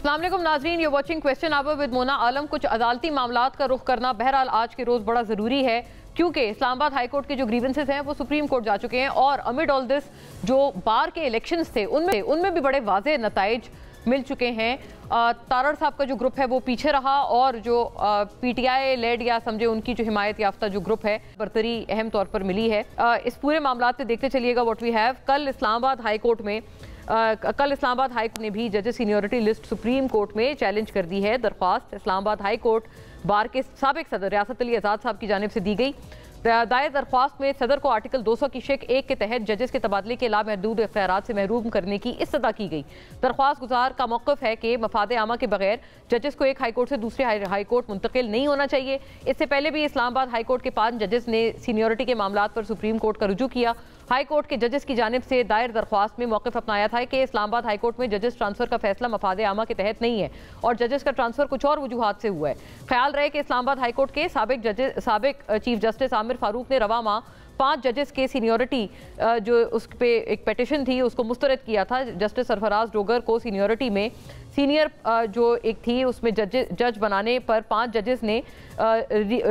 अस्सलाम वालेकुम नाज़रीन, you watching question hour with Mona Alam. कुछ अदालती मामलात का रुख करना बहरहाल आज के रोज़ बड़ा ज़रूरी है, क्योंकि इस्लामाबाद हाई कोर्ट के जो ग्रीवेंसेस हैं वो सुप्रीम कोर्ट जा चुके हैं और अमिड ऑल दिस जो बार के इलेक्शंस थे उनमें भी बड़े वाज़ेह नताइज मिल चुके हैं। तारड़ साहब का जो ग्रुप है वो पीछे रहा और जो PTI लेड या समझे उनकी जो हिमायत याफ्ता जो ग्रुप है बरतरी अहम तौर पर मिली है। इस पूरे मामलात पे देखते चलिएगा व्हाट वी हैव। कल इस्लामाबाद हाई कोर्ट ने भी जजेस सीनियरिटी लिस्ट सुप्रीम कोर्ट में चैलेंज कर दी है। दरख्वास्त इस्लामाबाद हाई कोर्ट बार के साबिक सदर रियासत अली आज़ाद साहब की जानिब से दी गई। दायर दरख्वास्त में सदर को आर्टिकल 200 की शेक 1 के तहत जजेस के तबादले के लामहदूद इख्तियारात से महरूम करने की इस्तदा की गई। दरख्वास्त गुजार का मौक़िफ़ है कि मफाद आमा के बगैर जजेस को एक हाई कोर्ट से दूसरे हाई कोर्ट मुंतकिल नहीं होना चाहिए। इससे पहले भी इस्लामाबाद हाई कोर्ट के 5 जजेस ने सीनियरिटी के मामलात पर सुप्रीम कोर्ट का रुजू किया। हाई कोर्ट के जजेस की जानिब से दायर दरख्वास्त में मौक़िफ़ अपनाया था कि इस्लामाबाद हाई कोर्ट में जजेस ट्रांसफ़र का फैसला मफाद आमा के तहत नहीं है और जजेस का ट्रांसफ़र कुछ और वजूहात से हुआ है। ख्याल रहे कि इस्लामाबाद हाई कोर्ट के साबिक चीफ जस्टिस आमिर फारूक ने रवा माह 5 जजेस के सीनियरिटी जो उस पर एक पिटीशन थी उसको मुस्तरद किया था। जस्टिस सरफराज डोगर को सीनियरिटी में सीनियर जो एक थी उसमें जज बनाने पर 5 जजेस ने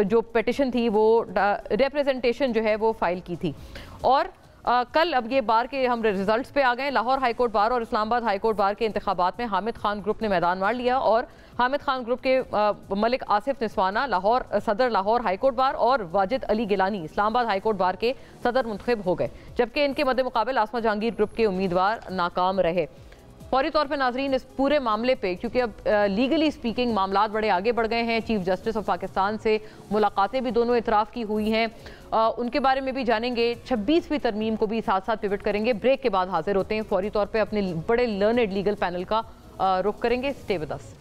जो पिटीशन थी वो रिप्रेजेंटेशन जो है वो फाइल की थी। और कल अब ये बार के हम रिजल्ट्स पे आ गए। लाहौर हाई कोर्ट बार और इस्लामाबाद हाई कोर्ट बार के इंतखाबात में हामिद खान ग्रुप ने मैदान मार लिया और हामिद खान ग्रुप के मलिक आसिफ निस्वाना सदर लाहौर हाई कोर्ट बार और Wajid Ali Gilani Islamabad high court bar के सदर मुंतखब हो गए, जबकि इनके मद्दे मुकाबल आसमा जहांगीर ग्रुप के उम्मीदवार नाकाम रहे। फौरी तौर पर नाजरीन इस पूरे मामले पे, क्योंकि अब लीगली स्पीकिंग मामलात बड़े आगे बढ़ गए हैं, चीफ जस्टिस ऑफ पाकिस्तान से मुलाकातें भी दोनों इतराफ़ की हुई हैं, उनके बारे में भी जानेंगे। 26वीं तरमीम को भी साथ साथ पिवट करेंगे। ब्रेक के बाद हाजिर होते हैं, फौरी तौर पर अपने बड़े लर्नड लीगल पैनल का रुख करेंगे। Stay with us.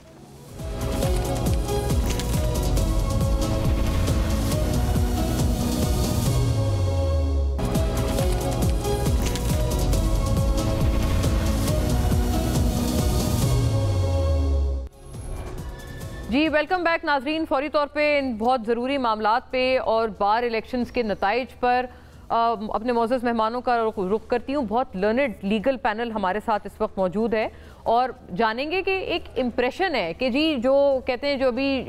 जी वेलकम बैक नाजरीन। फौरी तौर पे इन बहुत ज़रूरी मामलात पे और बार इलेक्शंस के नताइज पर अपने मौजूद मेहमानों का रुख करती हूँ। बहुत लर्नड लीगल पैनल हमारे साथ इस वक्त मौजूद है और जानेंगे कि एक इम्प्रेशन है कि जी जो कहते हैं जो अभी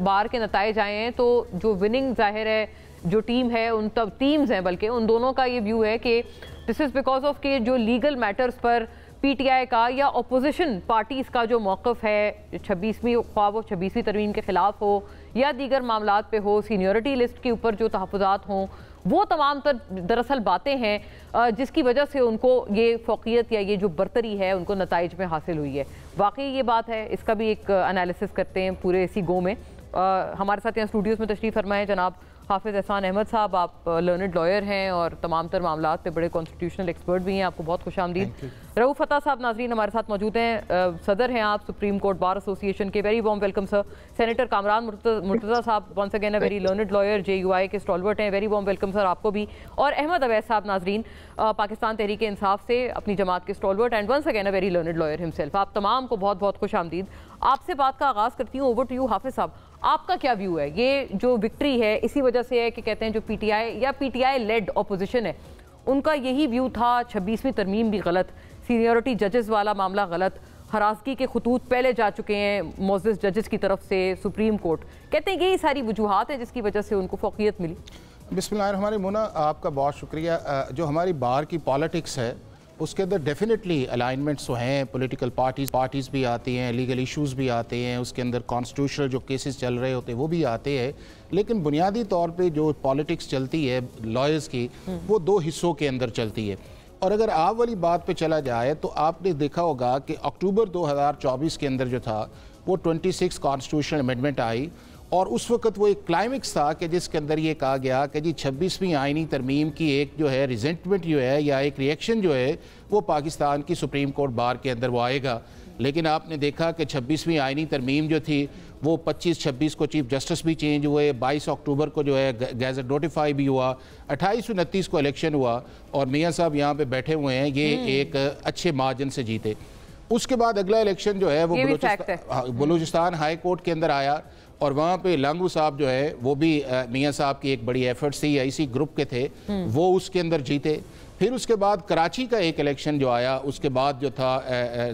बार के नताइज आए हैं तो जो विनिंग जाहिर है जो टीम है उन तब टीम्स हैं बल्कि उन दोनों का ये व्यू है कि दिस इज़ बिकॉज ऑफ के जो लीगल मैटर्स पर PTI का या अपोजिशन पार्टीज़ का जो मौक़िफ़ है 26वीं तरमीम के ख़िलाफ़ हो या दीगर मामलात पे हो, सीनियरिटी लिस्ट के ऊपर जो तहफ़्फ़ुज़ात हों, वो तमाम तर दरअसल बातें हैं जिसकी वजह से उनको ये फ़ौक़ियत या ये जो बरतरी है उनको नताइज में हासिल हुई है। वाकई ये बात है, इसका भी एक एनालिसिस करते हैं पूरे इसी गो में। हमारे साथ यहाँ स्टूडियोज़ में तशरीफ़ फरमाए जनाब हाफिज़ एहसान अहमद साहब। आप लर्नड लॉयर हैं और तमाम तर मामलात पे बड़े कॉन्स्टिट्यूशनल एक्सपर्ट भी हैं, आपको बहुत खुशामदीद। रऊफ़ फ़ता साहब नाजरीन हमारे साथ मौजूद हैं, सदर हैं आप सुप्रीम कोर्ट बार एसोसिएशन के। Very warm welcome sir. Senator Kamran Murtaza साहब once again a very learned lawyer, JUI के स्टॉलवर्ट हैं, वेरी वार्म वेलकम सर आपको भी। और अहमद अवैस साहब नाजरीन पाकिस्तान तहरीक इंसाफ से अपनी जमात के stalwart and once again a very learned lawyer himself. आप तमाम को बहुत बहुत खुशामदीद। आपसे बात का आगाज़ करती हूँ, ओवर टू यू हाफिज़ साहब, आपका क्या व्यू है? ये जो विक्ट्री है इसी वजह से है कि कहते हैं जो PTI या PTI लेड अपोजिशन है उनका यही व्यू था 26वीं तरमीम भी गलत, सीनियरिटी जजेस वाला मामला गलत, हरासगी के खतूत पहले जा चुके हैं मोअज़्ज़ज़ जजेस की तरफ से सुप्रीम कोर्ट। कहते हैं यही सारी वजूहात है जिसकी वजह से उनको फ़ौक़ियत मिली। बिस्मिल्लाहिर्रहमानिर्रहीम। मुना आपका बहुत शुक्रिया। जो हमारी बार की पॉलिटिक्स है उसके अंदर डेफिनेटली अलाइनमेंट्स तो हैं, पॉलिटिकल पार्टीज़ भी आती हैं, लीगल इश्यूज़ भी आते हैं, उसके अंदर कॉन्स्टिट्यूशनल जो केसेस चल रहे होते हैं वो भी आते हैं, लेकिन बुनियादी तौर पे जो पॉलिटिक्स चलती है लॉयर्स की वो 2 हिस्सों के अंदर चलती है। और अगर आप वाली बात पे चला जाए तो आपने देखा होगा कि अक्टूबर 2024 के अंदर जो था वो 26 कॉन्स्टिट्यूशनल अमेंडमेंट आई और उस वक्त वो एक क्लाइमेक्स था कि जिसके अंदर ये कहा गया कि जी 26वीं आईनी तरमीम की एक जो है रिजेंटमेंट जो है या एक रिएक्शन जो है वो पाकिस्तान की सुप्रीम कोर्ट बार के अंदर वो आएगा। लेकिन आपने देखा कि 26वीं आईनी तरमीम जो थी वो 25-26 को चीफ जस्टिस भी चेंज हुए, 22 अक्टूबर को जो है गैजेट नोटिफाई भी हुआ, 28-29 को इलेक्शन हुआ और मियाँ साहब यहाँ पे बैठे हुए हैं, ये एक अच्छे मार्जिन से जीते। उसके बाद अगला इलेक्शन जो है वो बलूचिस्तान हाई कोर्ट के अंदर आया और वहाँ पे लांगू साहब जो है वो भी मियाँ साहब की एक बड़ी एफर्ट्स थी या इसी ग्रुप के थे, वो उसके अंदर जीते। फिर उसके बाद कराची का एक इलेक्शन जो आया, उसके बाद जो था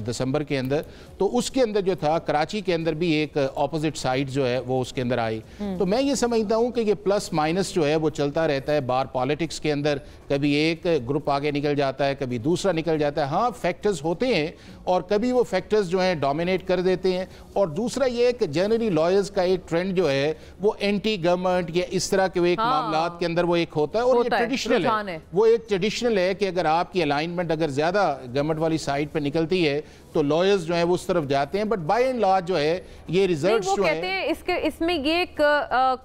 दिसंबर के अंदर, तो उसके अंदर जो था कराची के अंदर भी एक ऑपोजिट साइड जो है वो उसके अंदर आई। तो मैं ये समझता हूँ कि ये प्लस माइनस जो है वो चलता रहता है बार पॉलिटिक्स के अंदर, कभी एक ग्रुप आगे निकल जाता है, कभी दूसरा निकल जाता है। हाँ, फैक्टर्स होते हैं और कभी वो फैक्टर्स जो हैं डोमिनेट कर देते हैं। और दूसरा ये कि जनरली लॉयर्स का एक ट्रेंड जो है वो एंटी गवर्नमेंट या इस तरह के एक मामलात के अंदर वो एक होता है, और ये ट्रेडिशनल है, वो एक ट्रेडिशनल है कि अगर आपकी अलाइनमेंट अगर ज्यादा गवर्नमेंट वाली साइड पे निकलती है तो लॉयर्स जो है वो उस तरफ जाते हैं। बट बाय एंड लार्ज जो है ये रिजल्ट्स जो कहते हैं इसमें ये एक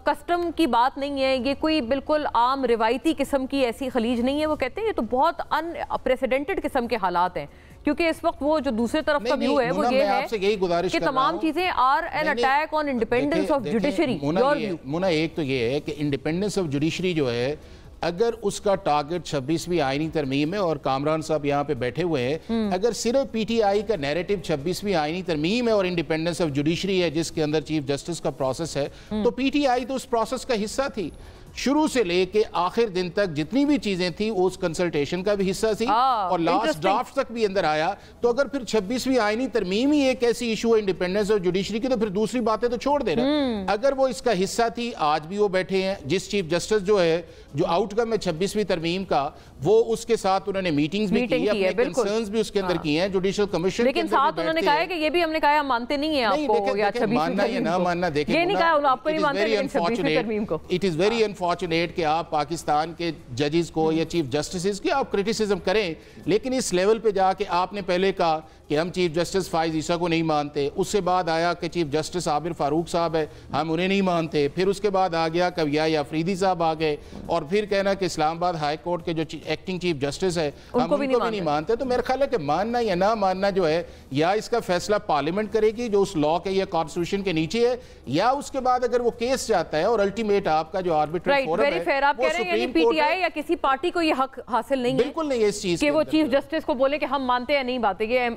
कस्टम की बात नहीं है, ये कोई बिल्कुल आम रिवायती किस्म की ऐसी खलीज नहीं है। वो कहते हैं ये तो बहुत अनप्रेसिडेंटेड किस्म के हालात हैं, क्योंकि इस वक्त वो जो दूसरे तरफ का व्यू है वो ये है कि तमाम चीजें are an attack on independence of judiciary. मुना, एक तो ये है कि इंडिपेंडेंस ऑफ जुडिशरी जो है, अगर उसका टारगेट 26वीं आईनी तरमीम है, और कामरान साहब यहाँ पे बैठे हुए हैं, अगर सिर्फ पीटीआई का नैरेटिव 26वीं आईनी तरमीम है और इंडिपेंडेंस ऑफ जुडिशरी है जिसके अंदर चीफ जस्टिस का प्रोसेस है, तो पीटीआई तो उस प्रोसेस का हिस्सा थी शुरू से लेके आखिर दिन तक। जितनी भी चीजें थी उस कंसल्टेशन का भी हिस्सा थी और लास्ट ड्राफ्ट तक भी अंदर आया। तो अगर फिर 26वीं आईनी तरमीम ही एक ऐसी इशू है इंडिपेंडेंस ऑफ जुडिशरी की, तो फिर दूसरी बातें तो छोड़ दे रहा। अगर वो इसका हिस्सा थी, आज भी वो बैठे हैं, जिस चीफ जस्टिस जो है, जो आउटकम है 26वीं तरमीम का, वो उसके साथ उन्होंने मीटिंग्स भी की है, कंसर्न्स भी उसके अंदर किए हैं जुडिशियल कमिशन। लेकिन साथ उन्होंने कहा है कि ये भी हमने कहा मानते नहीं है आपको, या 26वीं मानना या ना मानना, देखिए ये नहीं कहा आपको नहीं मानते, लेकिन 26वीं तरमीम को इट इज वेरी अनफॉर्चुनेट कि आप पाकिस्तान के जजेस को या चीफ जस्टिस की आप क्रिटिसिज्म करें, लेकिन इस लेवल पे जाके आपने पहले कहा कि हम चीफ जस्टिस फाइज ईसा को नहीं मानते, उससे बाद आया कि चीफ जस्टिस आबिर फारूक साहब है, हम उन्हें नहीं मानते, फिर उसके बाद आ गया कविया या अफरीदी साहब आ गए, और फिर कहना कि इस्लामाबाद हाई कोर्ट के जो एक्टिंग चीफ जस्टिस है हम उनको भी नहीं मानते। तो मेरा ख्याल है कि मानना या ना मानना जो है, या इसका फैसला पार्लियामेंट करेगी जो उस लॉ के या कॉन्स्टिट्यूशन के नीचे है, या उसके बाद अगर वो केस जाता है और अल्टीमेट आपका जो आर्बिट्रेट फोरम है, आप कह रहे हैं पीटीआई या किसी पार्टी को ये हक हासिल नहीं है, बिल्कुल नहीं है इस चीज कि वो चीफ जस्टिस को बोले कि हम मानते हैं नहीं मानते। ये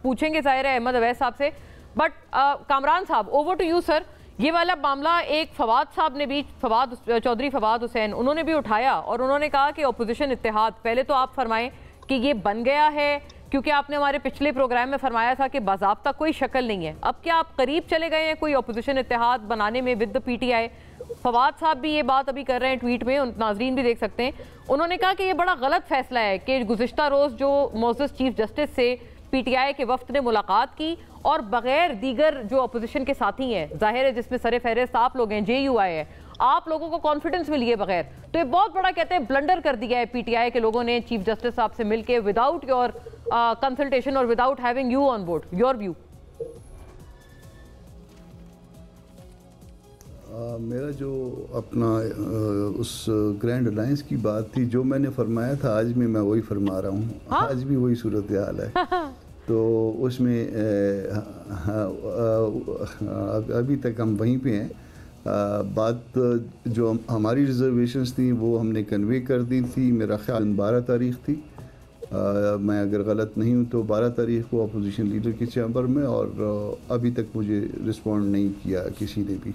पूछेंगे जाहिर है अहमद अवैस साहब से। बट कामरान साहब, ओवर टू यू सर। ये वाला मामला एक फवाद साहब ने भी, चौधरी फवाद हुसैन, उन्होंने भी उठाया और उन्होंने कहा कि अपोजिशन इत्तेहाद, पहले तो आप फरमाएं कि ये बन गया है, क्योंकि आपने हमारे पिछले प्रोग्राम में फरमाया था कि बाज़ाब्ता कोई शक्ल नहीं है। अब क्या आप करीब चले गए हैं कोई अपोजिशन इत्तेहाद बनाने में विद द पीटीआई? फवाद साहब भी ये बात अभी कर रहे हैं ट्वीट में, नाजरीन भी देख सकते हैं। उन्होंने कहा कि ये बड़ा गलत फैसला है कि गुज़िश्ता रोज़ जो मोअज़्ज़ज़ चीफ जस्टिस से पीटीआई के वफ्द ने मुलाकात की और बगैर दीगर जो अपोजिशन के साथी हैं, जाहिर है जिसमें सरे फहरिस्त आप लोग हैं, JUI है, आप लोगों को कॉन्फिडेंस में लिए बगैर, तो ये बहुत बड़ा कहते हैं ब्लंडर कर दिया है पीटीआई के लोगों ने चीफ जस्टिस साहब से मिलके, विदाउट योर कंसल्टेशन और without having you on board. Your view? मेरा जो अपना उस ग्रैंड अलायंस की बात थी, जो मैंने फरमाया था आज भी मैं वही फरमा रहा हूँ। हाँ? आज भी वही सूरत हाल है। तो उसमें अभी तक हम वहीं पे हैं। बात जो हमारी रिजर्वेशंस थी वो हमने कन्वे कर दी थी, मेरा ख्याल 12 तारीख थी, मैं अगर गलत नहीं हूँ तो 12 तारीख को अपोजिशन लीडर के चैम्बर में, और अभी तक मुझे रिस्पॉन्ड नहीं किया किसी ने भी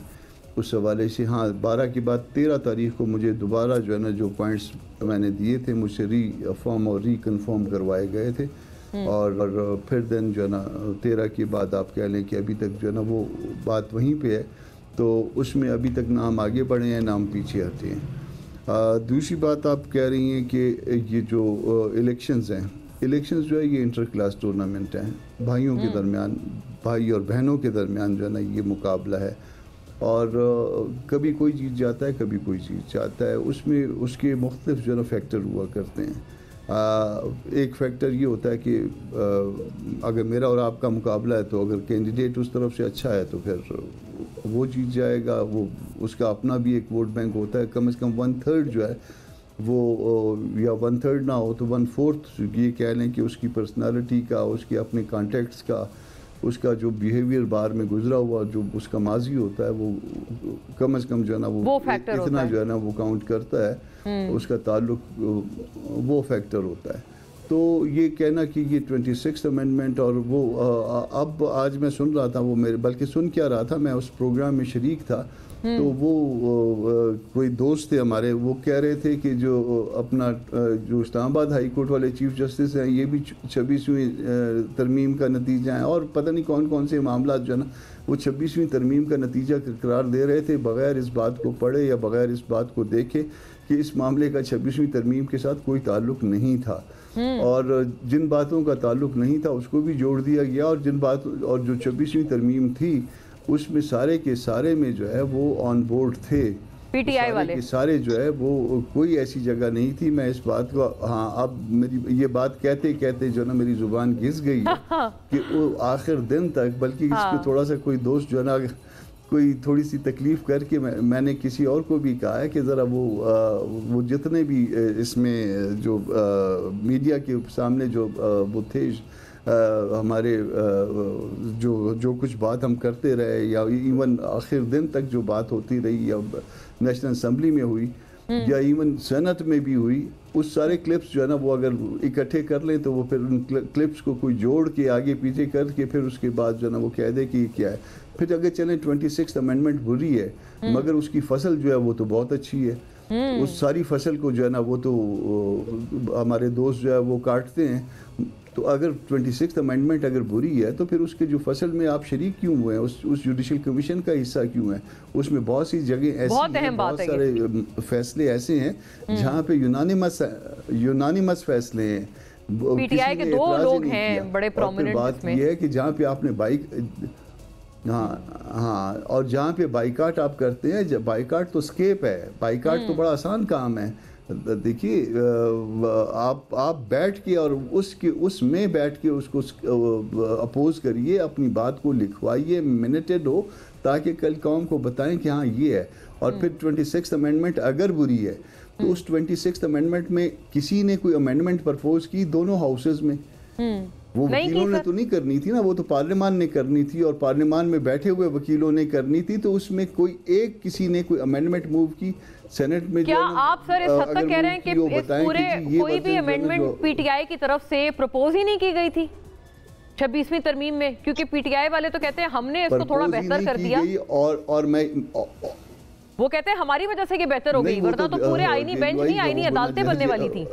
उस हवाले से। हाँ, 12 के बाद 13 तारीख को मुझे दोबारा जो है ना, जो पॉइंट्स मैंने दिए थे मुझसे रीअफर्म और रिकन्फर्म करवाए गए थे, और फिर दिन जो है ना 13 के बाद आप कह लें कि अभी तक जो है ना वो बात वहीं पे है। तो उसमें अभी तक ना हम आगे बढ़े हैं ना हम पीछे हटे हैं। दूसरी बात आप कह रही हैं कि ये जो इलेक्शंस हैं, इलेक्शंस जो है ये इंटर क्लास टूर्नामेंट हैं, भाइयों के दरमियान, भाई और बहनों के दरमियान जो है ना ये मुकाबला है, और कभी कोई जीत जाता है कभी कोई जीत जाता है। उसमें उसके मुख्तलिफ जो है ना फैक्टर हुआ करते हैं। एक फैक्टर ये होता है कि अगर मेरा और आपका मुकाबला है तो अगर कैंडिडेट उस तरफ से अच्छा है तो फिर वो जीत जाएगा, वो उसका अपना भी एक वोट बैंक होता है, कम से कम 1/3 जो है वो, या 1/3 ना हो तो 1/4 ये कह लें कि उसकी पर्सनालिटी का, उसके अपने कॉन्टेक्ट्स का, उसका जो बिहेवियर बाहर में गुजरा हुआ जो उसका माजी होता है वो कम से कम जो है ना वो इतना जो है ना वो काउंट करता है, उसका ताल्लुक वो फैक्टर होता है। तो ये कहना कि ये 26th अमेंडमेंट और वो अब आज मैं सुन रहा था, वो मेरे बल्कि सुन क्या रहा था, मैं उस प्रोग्राम में शरीक था, तो वो कोई दोस्त थे हमारे, वो कह रहे थे कि जो अपना जो इस्लामाबाद हाई कोर्ट वाले चीफ जस्टिस हैं ये भी 26वीं तरमीम का नतीजा है, और पता नहीं कौन कौन से मामला जो है ना वो 26वीं तरमीम का नतीजा करार दे रहे थे, बग़ैर इस बात को पढ़े या बग़ैर इस बात को देखे कि इस मामले का 26वीं तरमीम के साथ कोई ताल्लुक़ नहीं था, और जिन बातों का ताल्लुक़ नहीं था उसको भी जोड़ दिया गया, और जिन बात और जो 26वीं तरमीम थी उसमें सारे के सारे में जो है वो ऑन बोर्ड थे, पीटीआई वाले के सारे जो है वो, कोई ऐसी जगह नहीं थी। मैं इस बात को, हाँ अब मेरी ये बात कहते कहते जो ना मेरी ज़ुबान घिस गई है कि वो आखिर दिन तक, बल्कि इस पे थोड़ा सा कोई दोस्त जो है ना कोई थोड़ी सी तकलीफ़ करके मैंने किसी और को भी कहा है कि ज़रा वो जितने भी इसमें जो मीडिया के सामने जो वो थे हमारे जो कुछ बात हम करते रहे या इवन आखिर दिन तक जो बात होती रही या नेशनल असम्बली में हुई या इवन सेनेट में भी हुई, उस सारे क्लिप्स जो है ना वो अगर इकट्ठे कर लें तो वो फिर उन क्लिप्स को कोई जोड़ के आगे पीछे करके फिर उसके बाद जो है ना वो कह दे कि ये क्या है। फिर अगर चलें 26th अमेंडमेंट बुरी है मगर उसकी फसल जो है वो तो बहुत अच्छी है, उस सारी फसल को जो है ना वो तो हमारे दोस्त जो है वो काटते हैं। तो अगर 26th अमेंडमेंट अगर बुरी है तो फिर उसके जो फसल में आप शरीक क्यों हुए हैं, उस जुडिशल कमीशन का हिस्सा क्यों है? उसमें बहुत सी जगह ऐसी हैं, बहुत सारे फैसले ऐसे हैं जहाँ पे यूनानिमस फैसले हैं, पीटीआई के 2 लोग हैं बड़े प्रोमिनेंट। बात यह है कि जहाँ पे आपने हाँ और जहाँ पे बाइकाट आप करते हैं, बाइकाट तो स्केप है, बाइकाट तो बड़ा आसान काम है। देखिए आप बैठ के और उसमें बैठ के उसको अपोज करिए, अपनी बात को लिखवाइए, मिनटेड हो, ताकि कल कौम को बताएं कि हाँ ये है। और फिर 26th अमेंडमेंट अगर बुरी है तो उस 26th अमेंडमेंट में किसी ने कोई अमेंडमेंट प्रपोज की दोनों हाउसेज में, वो वकीलों ने तो नहीं करनी थी ना, वो तो पार्लियामान ने करनी थी और पार्लियामान में बैठे हुए वकीलों ने करनी थी। तो उसमें किसी ने कोई अमेंडमेंट मूव की सेनेट में। क्या आप सर इस हद तक कह रहे हैं कि इस पूरे कोई भी अमेंडमेंट पीटीआई की तरफ से प्रपोज ही नहीं की गई थी 26वीं तरमीम में? क्योंकि पीटीआई वाले तो कहते हैं हमने इसको थोड़ा बेहतर कर दिया, और मैं वो कहते हैं हमारी वजह से ये बेहतर हो गई, वरना तो पूरे आईनी बेंच नहीं, आईनी अदालतें बनने वाली थी।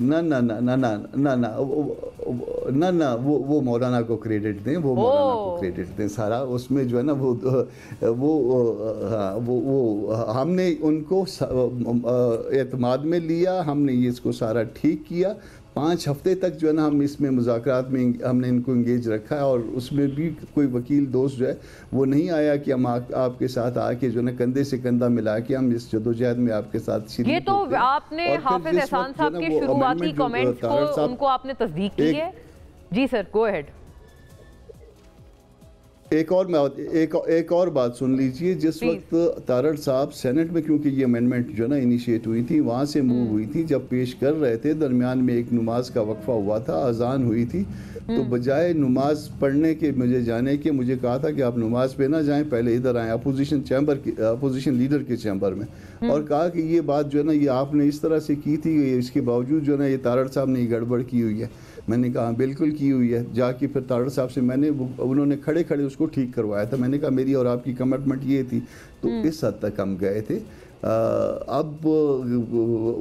ना ना ना ना ना ना ना ना ना वो मौलाना को क्रेडिट दें, वो मौलाना को क्रेडिट दें सारा, उसमें जो है ना वो हमने उनको एतमाद में लिया, हमने ये इसको सारा ठीक किया। 5 हफ्ते तक जो है ना हम इसमें मुज़ाकरात में हमने इनको इंगेज रखा है, और उसमें भी कोई वकील दोस्त जो है वो नहीं आया कि हम आपके साथ आके जो है ना कंधे से कंधा मिला के हम इस जदोजहद में आपके साथ शरीक। ये तो आपने हाफिज एहसान साहब के शुरुआती कमेंट्स को उनको आपने तस्दीक की है। जी सर, गो अहेड। एक और बात सुन लीजिए, जिस वक्त तारड़ साहब सेनेट में, क्योंकि ये अमेंडमेंट जो ना इनिशिएट हुई थी वहाँ से मूव हुई थी, जब पेश कर रहे थे दरमियान में एक नमाज का वक्फा हुआ था, अजान हुई थी, तो बजाय नमाज पढ़ने के मुझे जाने के मुझे कहा था कि आप नमाज पे ना जाएं, पहले इधर आएँ अपोजिशन लीडर के चैम्बर में, और कहा कि ये बात जो है ना ये आपने इस तरह से की थी, इसके बावजूद जो है ना ये तारड़ साहब ने गड़बड़ की हुई है। मैंने कहा बिल्कुल की हुई है। जाके फिर तारड़ साहब से उन्होंने खड़े खड़े उसको ठीक करवाया था। मैंने कहा मेरी और आपकी कमिटमेंट ये थी, तो इस हद तक हम गए थे। अब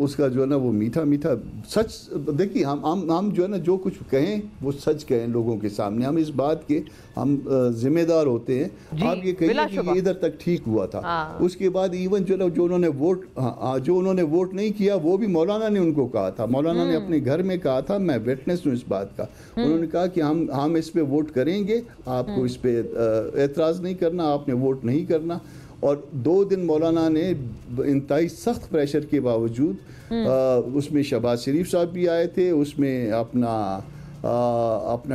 उसका जो है ना वो मीठा मीठा सच, देखिए हम जो है ना जो कुछ कहें वो सच कहें लोगों के सामने, हम इस बात के हम जिम्मेदार होते हैं। आप ये कहिए कि ये इधर तक ठीक हुआ था, उसके बाद इवन जो उन्होंने वोट नहीं किया वो भी मौलाना ने उनको कहा था, मौलाना ने अपने घर में कहा था, मैं विटनेस हूँ इस बात का। उन्होंने कहा कि हम इस पे वोट करेंगे, आपको इस पे एतराज़ नहीं करना, आपने वोट नहीं करना। और 2 दिन मौलाना ने इंतहाई सख्त प्रेशर के बावजूद उसमें शहबाज शरीफ साहब भी आए थे, उसमें अपना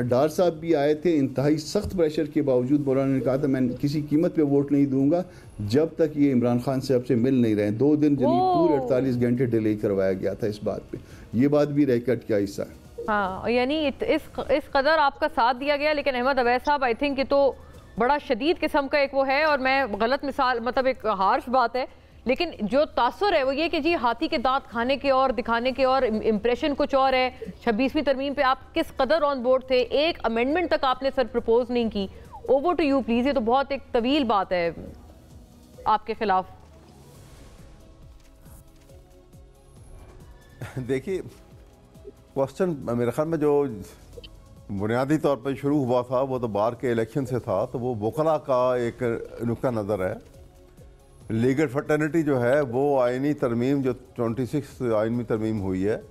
डार साहब भी आए थे, इंतहाई सख्त प्रेशर के बावजूद मौलाना ने कहा था मैं किसी कीमत पे वोट नहीं दूंगा जब तक ये इमरान खान साहब से मिल नहीं रहे। 2 दिन पूरे 48 घंटे डिले करवाया गया था इस बात पे, ये बात भी रिकॉर्ड का हिस्सा है। हाँ, यानी इस कदर आपका साथ दिया गया। लेकिन अहमद अवैस साहब, आई थिंक ये तो बड़ा शदीद किस्म का एक वो है, और मैं गलत मिसाल, मतलब एक हार्श बात है, लेकिन जो तासुर है वो ये कि जी हाथी के दांत खाने के और दिखाने के और इम्प्रेशन कुछ और है। 26वीं तरमीम पे आप किस कदर ऑन बोर्ड थे, एक अमेंडमेंट तक आपने सर प्रपोज नहीं की। ओवर टू यू प्लीज, ये तो बहुत एक तवील बात है आपके खिलाफ। देखिए, क्वेश्चन मेरे ख्याल में जो बुनियादी तौर पर शुरू हुआ था वो तो बार के इलेक्शन से था, तो वो वकला का एक नुक्ता नज़र है। लीगल फर्टर्निटी जो है वो आइनी तरमीम जो 26 आइनी तरमीम हुई है,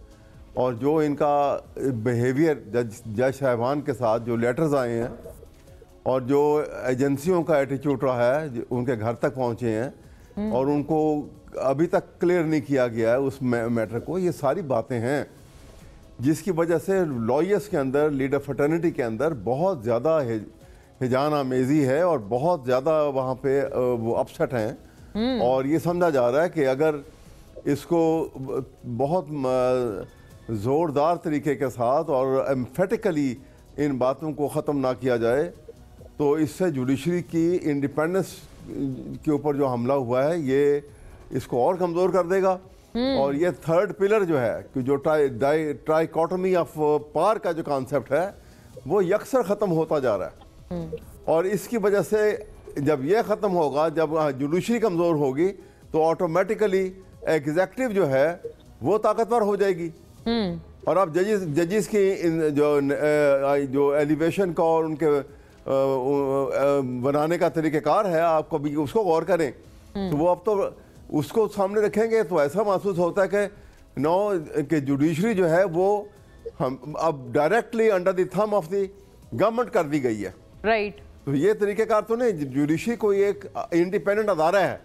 और जो इनका बिहेवियर जज साहिबान के साथ जो लेटर्स आए हैं और जो एजेंसियों का एटीट्यूड रहा है, उनके घर तक पहुँचे हैं और उनको अभी तक क्लियर नहीं किया गया है उस मैटर को, ये सारी बातें हैं जिसकी वजह से लॉयर्स के अंदर, लीडर फर्टर्निटी के अंदर बहुत ज़्यादा हिजान आमेज़ी है और बहुत ज़्यादा वहाँ पे वो अपसेट हैं। और ये समझा जा रहा है कि अगर इसको बहुत ज़ोरदार तरीके के साथ और एम्फेटिकली इन बातों को ख़त्म ना किया जाए तो इससे जुडिशरी की इंडिपेंडेंस के ऊपर जो हमला हुआ है ये इसको और कमज़ोर कर देगा। और ये थर्ड पिलर जो है कि जो ट्राइकोटमी ऑफ पावर का जो कॉन्सेप्ट है वो यकसर ख़त्म होता जा रहा है। और इसकी वजह से जब ये ख़त्म होगा, जब जुडिशरी कमज़ोर होगी, तो ऑटोमेटिकली एग्जेक्टिव जो है वो ताकतवर हो जाएगी। और अब जजेस की जो एलिवेशन का और उनके बनाने का तरीक़ेकार है, आप कभी उसको गौर करें तो वो अब तो उसको सामने रखेंगे तो ऐसा महसूस होता है कि जुडिशरी जो है वो हम अब directly under the thumb of the government कर दी गई है। राइट। तो ये तरीकेकार तो नहीं, जुडिशरी कोई एक इंडिपेंडेंट अदारा है,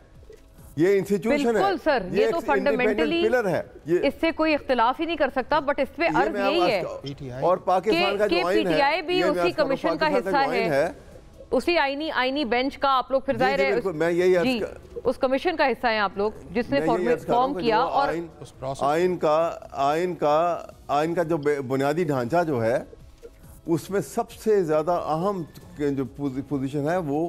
ये इंस्टीट्यूशन है। बिल्कुल सर, ये तो फंडामेंटली पिलर है, इससे कोई इख्तिलाफ ही नहीं कर सकता। बट इस पे अर्ज यही है और पाकिस्तान का जो आइन है, पीटीआई भी उसी कमीशन का हिस्सा है, उसी आईनी बेंच का आप लोग फिर जाहिर है मैं यही उस कमीशन का हिस्सा है आप लोग जिसने फॉर्म किया। और आइन का जो बुनियादी ढांचा जो है उसमें सबसे ज्यादा अहम जो पोजीशन है वो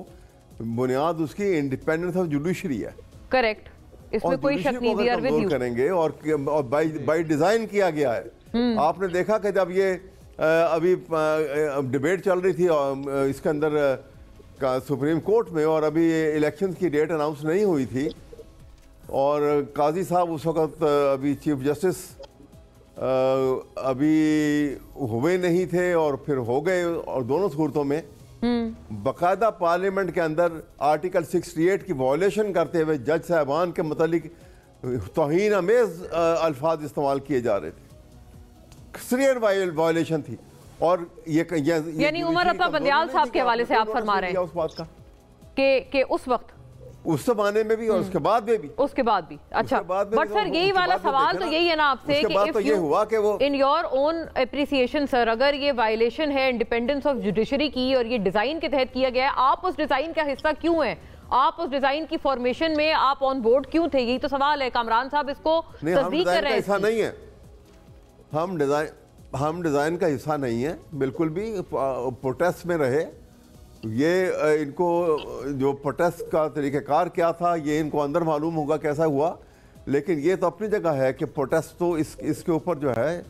बुनियाद उसकी इंडिपेंडेंस ऑफ जुडिशरी है। करेक्ट, इसमें कोई शक नहीं। वी आर विद यू करेंगे और बाय डिजाइन किया गया है। आपने देखा कि जब ये अभी डिबेट चल रही थी इसके अंदर सुप्रीम कोर्ट में और अभी इलेक्शन की डेट अनाउंस नहीं हुई थी और काजी साहब उस वक्त अभी चीफ जस्टिस अभी हुए नहीं थे और फिर हो गए, और दोनों सूरतों में बाकायदा पार्लियामेंट के अंदर आर्टिकल 68 की वायलेशन करते हुए जज साहबान के मुतालिक तौहीन अमेज अल्फाज इस्तेमाल किए जा रहे थे। सीरियर वायलेशन थी। और ये यानी उमर अता बंदियाल साहब के हवाले से आप फरमा रहे हैं उस बात का कि उस वक्त उस जमाने में भी और उसके बाद में भी अच्छा। बट सर यही वाला सवाल तो यही है ना आपसे कि ये हुआ कि वो in your own appreciation sir, अगर ये वायलेशन है इंडिपेंडेंस ऑफ जुडिशरी की और ये डिजाइन के तहत किया गया है, आप उस डिजाइन का हिस्सा क्यों हैं? आप उस डिजाइन की फॉर्मेशन में आप ऑन बोर्ड क्यों थे? यही तो सवाल है। कामरान साहब इसको तस्दीक कर रहे हैं। ऐसा नहीं है, हम डिजाइन का हिस्सा नहीं है, बिल्कुल भी प्रोटेस्ट में रहे। ये इनको जो प्रोटेस्ट का तरीक़ेकार क्या था ये इनको अंदर मालूम होगा कैसा हुआ, लेकिन ये तो अपनी जगह है कि प्रोटेस्ट तो इसके ऊपर जो है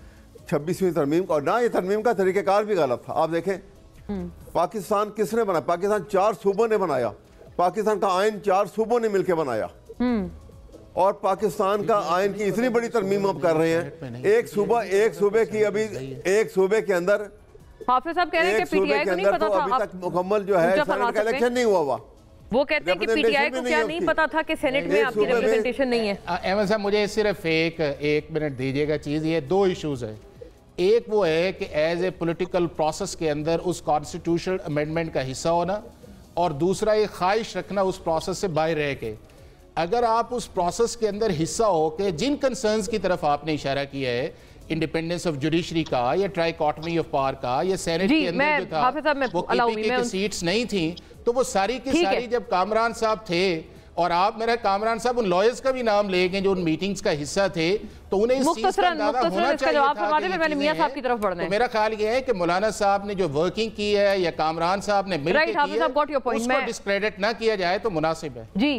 26वीं तरमीम और ना, ये तरमीम का तरीक़ेकार भी गलत था। आप देखें पाकिस्तान किसने बनाया? पाकिस्तान 4 सूबों ने बनाया, पाकिस्तान का आइन 4 सूबों ने मिलकर बनाया और पाकिस्तान का आइन की इतनी बड़ी तरमीम अब कर रहे हैं। एक सूबे की अभी एक सूबे के अंदर हाफिज साहब कह रहे हैं कि पीटीआई को नहीं पता था अभी तक मुकम्मल जो है सेनेट का इलेक्शन नहीं हुआ। वो कहते हैं कि पीटीआई को क्या नहीं पता था कि सेनेट में आपकी रिप्रेजेंटेशन नहीं है। अहमद साहब मुझे सिर्फ एक मिनट दीजिएगा। चीज़ ये 2 इश्यूज है। एक वो है कि एज ए पॉलिटिकल प्रोसेस के अंदर उस कॉन्स्टिट्यूशनल अमेंडमेंट का हिस्सा होना, और दूसरा ये ख्वाहिश रखना उस प्रोसेस से बाहर रह के। अगर आप उस प्रोसेस के अंदर हिस्सा हो के जिन कंसर्न्स की तरफ आपने इशारा किया है, इंडिपेंडेंस ऑफ जुडिशरी का या ट्राइकोटमी ऑफ पावर का या सेनेट के अंदर जो था वो केपीके की सीट्स नहीं थी, तो वो सारी की सारी जब कामरान साहब थे और आप मेरा कामरान साहब उन लॉयर्स का भी नाम ले गए जो उन मीटिंग्स का हिस्सा थे, तो उन्हें इस चीज का अंदाजा होना चाहिए था। तो मेरा ख्याल ये है कि मौलाना साहब ने जो वर्किंग की है या कामरान साहब ने मिलकर की है, उसको डिस्क्रेडिट ना किया जाए तो मुनासिब है। जी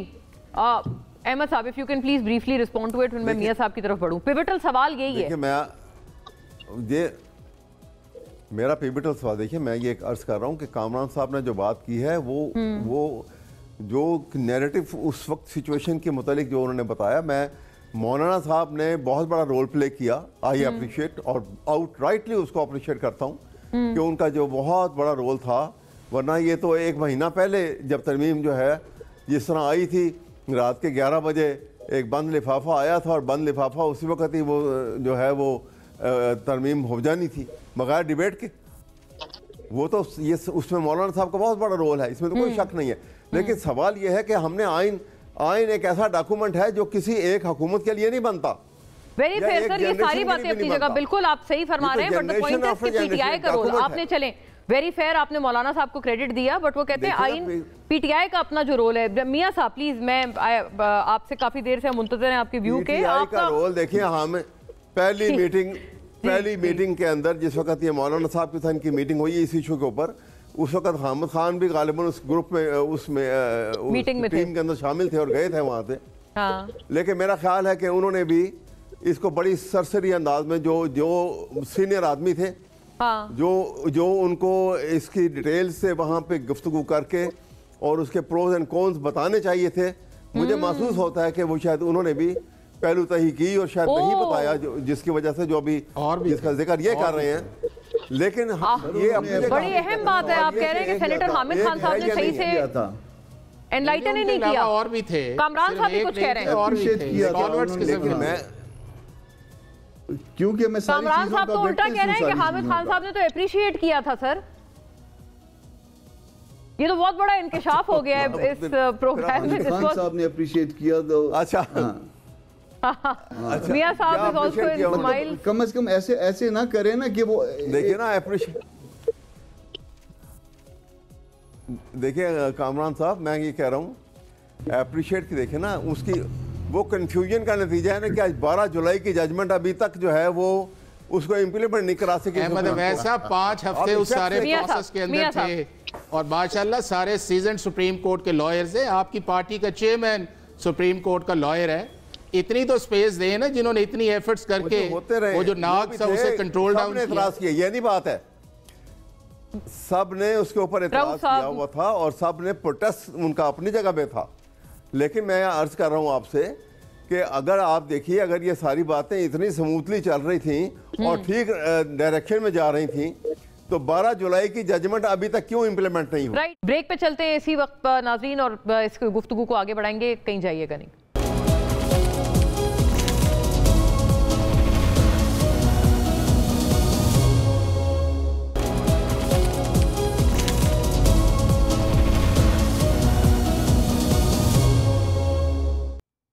अहमद साहब, if you can please briefly respond to it, मैं मियां साहब की तरफ बढ़ूं। पिवटल सवाल यही है। मेरा पिवटल सवाल देखिए, मैं ये अर्ज कर रहा हूँ कि कामरान साहब ने जो बात की है वो जो नैरेटिव उस वक्त सिचुएशन के मुतालिक जो उन्होंने बताया, मैं मौलाना साहब ने बहुत बड़ा रोल प्ले किया, आई अप्रिशिएट और आउटराइटली उसको अप्रिशिएट करता हूँ कि उनका जो बहुत बड़ा रोल था। वरना ये तो 1 महीना पहले जब तरमीम जो है जिस तरह आई थी, रात के 11 बजे एक बंद लिफाफा आया था और बंद लिफाफा उसी वक्त ही वो जो है वो तरमीम हो जानी थी बगैर डिबेट के। वो तो ये उसमें मौलाना साहब का बहुत बड़ा रोल है, इसमें तो कोई शक नहीं है। लेकिन सवाल ये है कि हमने आइन एक ऐसा डॉक्यूमेंट है जो किसी एक हुकूमत के लिए नहीं बनता। वेरी फेयर सर, ये सारी बातें अपनी जगह बिल्कुल आप सही फरमा रहे हैं, बट द पॉइंट इज कि पीटीआई का रोल आपने, चलें वेरी फेयर, आपने मौलाना साहब को क्रेडिट दिया, बट वो कहते हैं आइन पीटीआई का अपना जो रोल है। मियां साहब प्लीज, मैं आपसे काफी देर से मुंतज़िर हैं आपके व्यू के। आपका रोल देखिए, हम पहली मीटिंग के अंदर जिस वक्त ये मौलाना साहब के साथ इनकी मीटिंग हुई इस इशू के ऊपर, उस वक्त हामिद खान भी गालिबन उस ग्रुप में उसमें मीटिंग में टीम के अंदर शामिल थे और गए थे वहां से। हाँ। लेकिन मेरा ख्याल है कि उन्होंने भी इसको बड़ी सरसरी अंदाज में जो सीनियर आदमी थे, हाँ। जो उनको इसकी डिटेल से वहां पे गुफ्तगू करके और उसके प्रोज एंड कॉन्स बताने चाहिए थे, मुझे महसूस होता है कि वो शायद उन्होंने भी पहलू तही की और शायद नहीं बताया, जिसकी वजह से जो अभी जिसका जिक्र ये कर रहे हैं। लेकिन ये अपनी बड़ी अहम बात है, आप कह रहे हैं कि सेनेटर हामिद खान साहब ने सही से एनलाइटन ही नहीं किया, और भी थे, कामरान साहब भी कुछ कह रहे हैं, और भी थे, लेकिन मैं क्योंकि मैं कामरान साहब तो उल्टा कह रहे हैं कि हामिद खान साहब ने तो अप्रिशिएट किया था। सर ये तो बहुत बड़ा इंकशाफ हो गया है इस प्रोग्राम में। खान साहब ने अप्रिशिएट किया तो अच्छा, मियां साहब इज आल्सो इन स्माइल। कम से कम ऐसे ना करें ना कि वो देखिए ना देखिए कामरान साहब, मैं ये कह रहा हूँ अप्रिशिएट की, देखिए ना उसकी वो कंफ्यूजन का नतीजा है ना कि आज 12 जुलाई की जजमेंट अभी तक जो है वो उसको इम्प्लीमेंट नहीं करा सके। वैसा 5 हफ्ते उस सारे प्रोसेस के अंदर थे और माशाल्लाह सारे सीजन सुप्रीम कोर्ट के लॉयर्स हैं। आपकी पार्टी का चेयरमैन सुप्रीम कोर्ट का लॉयर है, इतनी तो स्पेस दे ना, जिन्होंने इतनी एफर्ट्स करके वो जो नाक था उसे कंट्रोल डाउन किया। किया ये नहीं बात है, सब ने उसके ऊपर एतराज किया हुआ था और सब ने प्रोटेस्ट उनका अपनी जगह पे था। लेकिन मैं अर्ज कर रहा हूं आपसे कि अगर आप देखिए, अगर ये सारी बातें इतनी स्मूथली चल रही थी और ठीक डायरेक्शन में जा रही थी, तो 12 जुलाई की जजमेंट अभी तक क्यों इंप्लीमेंट नहीं हुई? राइट, ब्रेक पे चलते हैं इसी वक्त पर नाज़रीन, और इस गुफ्तगू को आगे बढ़ाएंगे, कहीं जाइएगा नहीं।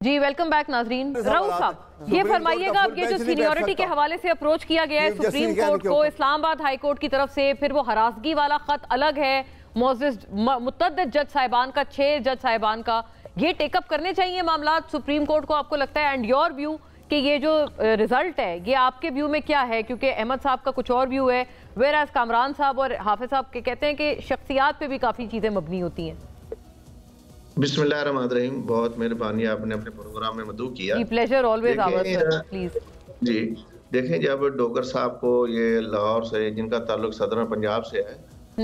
जी वेलकम बैक नाजरीन। राउत साहब ये फरमाइएगा, अब ये जो सीनियरिटी के हवाले से अप्रोच किया गया है सुप्रीम कोर्ट को इस्लामाबाद हाई कोर्ट की तरफ से, फिर वो हरासगी वाला खत अलग है मुतअद्दिद जज साहिबान का, 6 जज साहिबान का, ये टेकअप करने चाहिए मामला सुप्रीम कोर्ट को, आपको लगता है? एंड योर व्यू कि ये जो रिजल्ट है ये आपके व्यू में क्या है? क्योंकि अहमद साहब का कुछ और व्यू है, वेयर एज कामरान साहब और हाफिज साहब के कहते हैं कि शख्सियात पे भी काफी चीजें मबनी होती हैं। बिस्मिल्लाहिर्रहमानिर्रहीम, बहुत मेहरबानी आपने अपने प्रोग्राम में मदऊ किया। जी प्लेजर ऑलवेज आवर्स प्लीज। जी देखें, जब डोगर साहब को ये लाहौर से, जिनका ताल्लुक सदर पंजाब से है,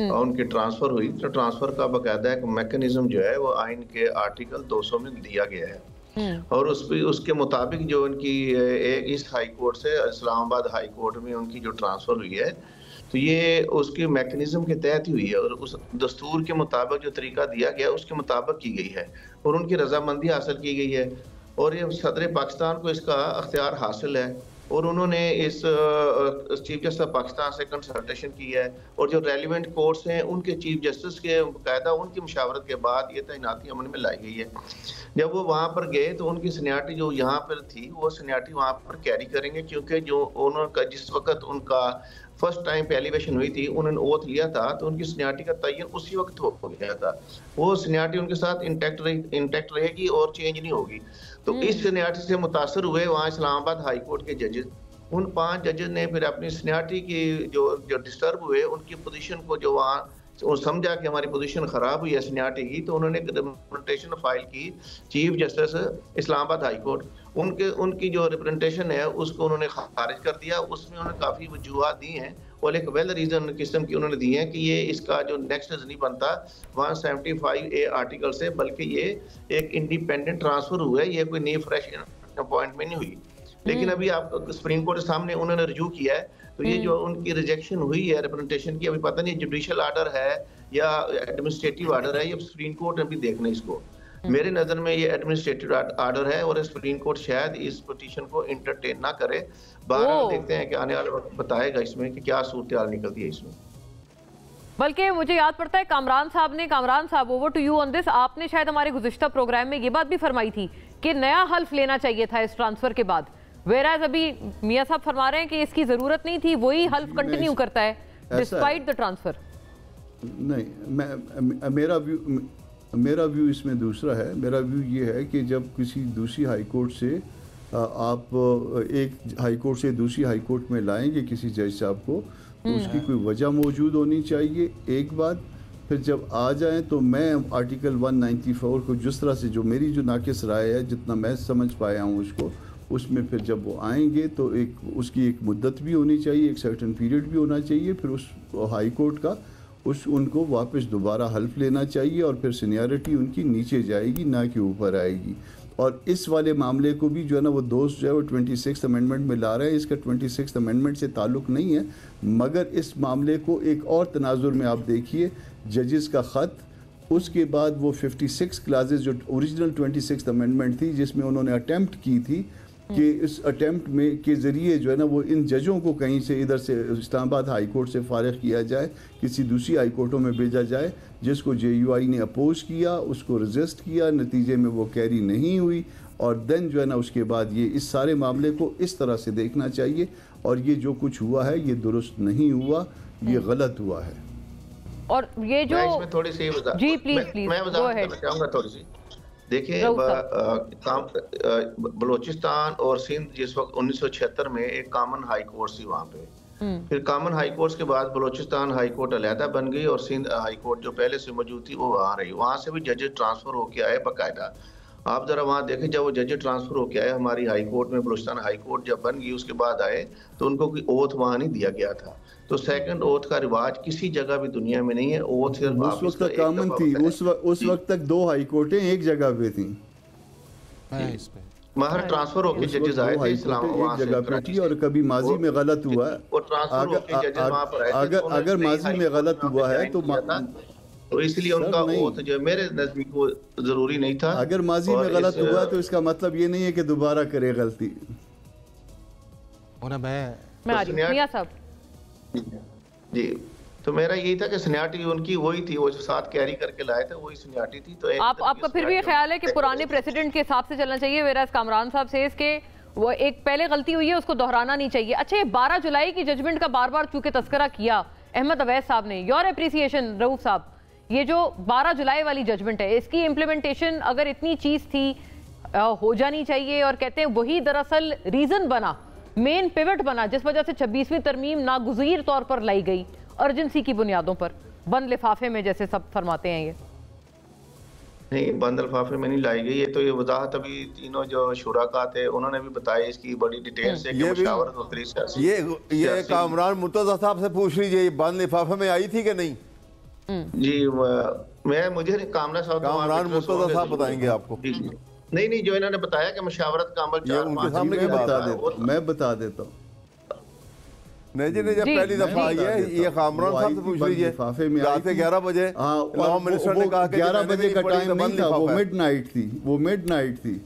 और उनकी ट्रांसफर हुई, तो ट्रांसफर का बाकायदा एक मैकेनिज्म जो है वो आइन के आर्टिकल 200 में दिया गया है और उसके मुताबिक जो उनकी इस हाई कोर्ट से इस्लामाबाद हाई कोर्ट में उनकी जो ट्रांसफर हुई है, तो ये उसकी मैकेनिज्म के तहत ही हुई है और उस दस्तूर के मुताबिक जो तरीका दिया गया उसके मुताबिक की गई है और उनकी रजामंदी हासिल की गई है और ये सदर पाकिस्तान को इसका अख्तियार हासिल है और उन्होंने इस चीफ जस्टिस ऑफ पाकिस्तान से कंसल्टेशन की है और जो रेलिवेंट कोर्ट्स हैं उनके चीफ जस्टिस के बाकायदा उनकी मुशावरत के बाद ये तैनाती अमल में लाई गई है। जब वो वहाँ पर गए तो उनकी सीनियरिटी जो यहाँ पर थी वो सीनियरिटी वहाँ पर कैरी करेंगे, क्योंकि जो उन्होंने जिस वक्त उनका फर्स्ट टाइम पे एलिवेशन हुई थी, उन्होंने ओथ लिया था, तो उनकी सीनियरिटी का तयन उसी वक्त हो गया था। वो सीनियरिटी उनके साथ इंटैक्ट रहेगी और चेंज नहीं होगी। तो इस सीनियरिटी से मुतासर हुए वहाँ इस्लामाबाद हाई कोर्ट के जजेस, उन 5 जजेस ने फिर अपनी सीनियरिटी की जो डिस्टर्ब हुए उनकी पोजीशन को जो वहाँ समझा कि हमारी पोजीशन खराब हुई है सीनियरिटी की, तो उन्होंने रिप्रेजेंटेशन फाइल की chief justice Islamabad high court. उनकी जो रिप्रेजेंटेशन है उसको उन्होंने खारिज कर दिया। उसमें उन्होंने काफ़ी वजूहत दी हैं और एक वेल रीजन किस्म की उन्होंने दी हैं कि ये इसका जो नेक्स्ट नहीं बनता 175A आर्टिकल से, बल्कि ये एक इंडिपेंडेंट ट्रांसफर हुआ है, ये कोई नई फ्रेश अपॉइंटमेंट नहीं हुई। लेकिन अभी आप सुप्रीम कोर्ट के सामने उन्होंने रिव्यू किया है, तो ये जो उनकी रिजेक्शन हुई है रिप्रेजेंटेशन की, अभी पता नहीं जुडिशियल आर्डर है या एडमिनिस्ट्रेटिव आर्डर है, ये सुप्रीम कोर्ट ने भी देखना इसको। मेरे नज़र में ये एडमिनिस्ट्रेटिव आर्डर है और सुप्रीम कोर्ट शायद इस पिटीशन को इंटरटेन ना करे। बाहर देखते हैं कि आने वाले वक्त बताएगा इसमें कि क्या सूरत निकलती है इसमें। बल्कि मुझे याद पड़ता है कामरान साहब over to you on this, आपने शायद हमारे गुज़िश्ता प्रोग्राम में ये बात भी फरमाई थी कि नया हल्फ लेना चाहिए था इस ट्रांसफर के बाद, वेराज अभी मियां साहब फरमा रहे हैं कि इसकी जरूरत नहीं थी, वही हल्फ कंटिन्यू करता है डिस्पाइट द ट्रांसफर। नहीं, मेरा व्यू इसमें दूसरा है। मेरा व्यू ये है कि जब किसी दूसरी हाई कोर्ट से आप एक हाई कोर्ट से दूसरी हाई कोर्ट में लाएंगे किसी जज साहब को, तो उसकी कोई वजह मौजूद होनी चाहिए, एक बात। फिर जब आ जाएं तो मैं आर्टिकल 194 को जिस तरह से, जो मेरी जो नाकिस राय है, जितना मैं समझ पाया हूँ उसको, उसमें फिर जब वो आएंगे तो उसकी एक मुद्दत भी होनी चाहिए, एक सर्टेन पीरियड भी होना चाहिए। फिर उस हाई कोर्ट का उनको वापस दोबारा हल्फ लेना चाहिए और फिर सीनियरिटी उनकी नीचे जाएगी, ना कि ऊपर आएगी। और इस वाले मामले को भी जो है ना वो दोस्त जो है वो 26th अमेंडमेंट में ला रहे हैं। इसका 26th अमेंडमेंट से ताल्लुक़ नहीं है, मगर इस मामले को एक और तनाजुर में आप देखिए, जजेस का ख़त, उसके बाद वो 56 क्लासेस जो ओरिजिनल 26th अमेंडमेंट थी, जिसमें उन्होंने अटैम्प्ट की थी कि इस अटैम्प्ट में के ज़रिए जो है ना वो इन जजों को कहीं से इधर से इस्लामाबाद हाई कोर्ट से फारिग किया जाए, किसी दूसरी हाई कोर्टों में भेजा जाए, जिसको JUI ने अपोज किया, उसको रजिस्ट किया, नतीजे में वो कैरी नहीं हुई। और देन जो है ना उसके बाद ये इस सारे मामले को इस तरह से देखना चाहिए, और ये जो कुछ हुआ है ये दुरुस्त नहीं हुआ, ये गलत हुआ है। और ये जो इसमें थोड़ी सी जी प्लीज मैं वजाहत करना चाहूँगा थोड़ी सी। देखिए, बलोचिस्तान और सिंध जिस वक्त 1976 में एक कॉमन हाई कोर्ट थी वहाँ पे, फिर कॉमन हाई कोर्ट के बाद बलोचिस्तान हाई कोर्ट अलहदा बन गई और सिंध हाई कोर्ट जो पहले से मौजूद थी वो वहाँ रही। वहाँ से भी जजेस ट्रांसफर होके आए बाकायदा। आप जरा वहाँ देखें, जब वो जजेस ट्रांसफर होके आए हमारी हाई कोर्ट में, बलोचिस्तान हाई कोर्ट जब बन गई उसके बाद आए, तो उनको कोई ओथ वहाँ नहीं दिया गया था। तो सेकंड ओथ का रिवाज किसी जगह भी दुनिया में नहीं है। ओथ सिर्फ उस वक्त तक कॉमन थी, उस वक्त तक 2 हाई कोर्टें एक जगह पे थी, बाहर ट्रांसफर होके जजेस आए थे इस्लामाबाद एक जगह पे थी। और कभी माजी में गलत हुआ, अगर माजी में गलत हुआ है तो इसलिए उनका ओथ जो मेरे नजदीक वो जरूरी नहीं था। अगर माजी में गलत हुआ तो इसका मतलब ये नहीं है कि दोबारा करे गलती। मियां साहब जी, तो मेरा यही था कि सीनियरिटी उनकी वही थी, वो जो साथ कैरी करके लाए थे वही सीनियरिटी थी। तो आपका फिर भी ये ख्याल है कि पुराने प्रेसिडेंट के हिसाब से चलना चाहिए, वेराज कामरान साहब से इसके वो एक पहले गलती हुई है उसको दोहराना नहीं चाहिए। अच्छा, ये 12 जुलाई की जजमेंट का बार बार चूंकि तस्करा किया अहमद अवैस साहब ने, योर एप्रिसिएशन रऊफ साहब, ये जो 12 जुलाई वाली जजमेंट है इसकी इम्प्लीमेंटेशन अगर इतनी चीज थी हो जानी चाहिए, और कहते हैं वही दरअसल रीजन बना, मेन पिवट बना, जिस वजह से 26वीं तरमीम नागुज़ीर तौर पर लाई गई अर्जेंसी की बुनियादों पर, बंद लिफाफे में जैसे सब फरमाते हैं। ये नहीं, बंद लिफाफे में नहीं लाई गई, ये तो ये वजाहत अभी तीनों जो शुराका थे उन्होंने भी बताया इसकी बड़ी डिटेल से कि मुशावरत होती है। ये कामरान मुर्तज़ा साहब से पूछ लीजिए, बंद लिफाफे में आई थी कि नहीं? जी मुझे कामरान मुर्तज़ा साहब बताएंगे आपको। नहीं, जो इन्होंने बताया कि मुशावरत का अमल उनके सामने की बात है, मैं बता देता हूँ। नहीं जी, नहीं, जब पहली दफा आई है, ये कामरान साहब से पूछ लीजिए। रात 11 बजे लॉ मिनिस्टर ने कहा कि 11 बजे का टाइम नहीं था, वो मिडनाइट थी।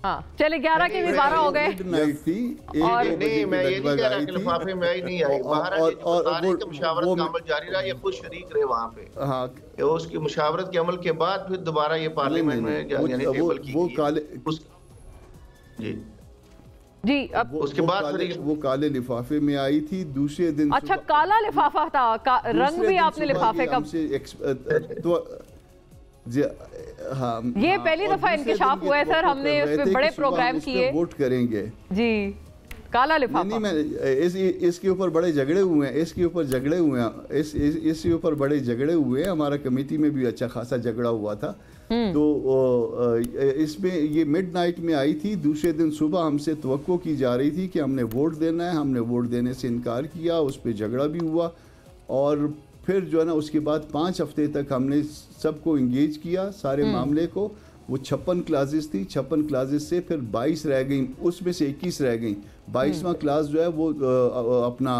हाँ, चले 11 के भी 12 हो गए। मिडनाइट थी। और नहीं, मैं ये नहीं कह रहा कि लिफाफे में आई नहीं आई, बाहर और मुशावरत का अमल जारी रहा, ये खुद शरीक रहे वहाँ पे। हाँ, उसकी मुशावरत के अमल के बाद फिर दोबारा ये पार्लियामेंट में यानी टेबल की वो काले जी अब उसके बाद वो काले लिफाफे में आई थी। दूसरे दिन अच्छा, काला लिफाफा था, रंग भी आपने लिफाफे का तो हाँ, ये पहली दफा इंकशाफ हुआ है सर, हमने उस पे बड़े प्रोग्राम किए। वोट करेंगे जी, काला लिफाफा। नहीं, मैं इसके ऊपर बड़े झगड़े हुए हैं, इसके ऊपर बड़े झगड़े हुए हैं। हमारा कमेटी में भी अच्छा खासा झगड़ा हुआ था। तो इसमें ये मिडनाइट में आई थी। दूसरे दिन सुबह हमसे तवक्को की जा रही थी कि हमने वोट देना है, हमने वोट देने से इनकार किया, उस पर झगड़ा भी हुआ। और फिर जो है ना, उसके बाद 5 हफ्ते तक हमने सबको इंगेज किया, सारे मामले को। वो 56 क्लासेस थी, 56 क्लासेस से फिर 22 रह गई, उसमें से 21 रह गई। 22वां क्लास जो है वो अपना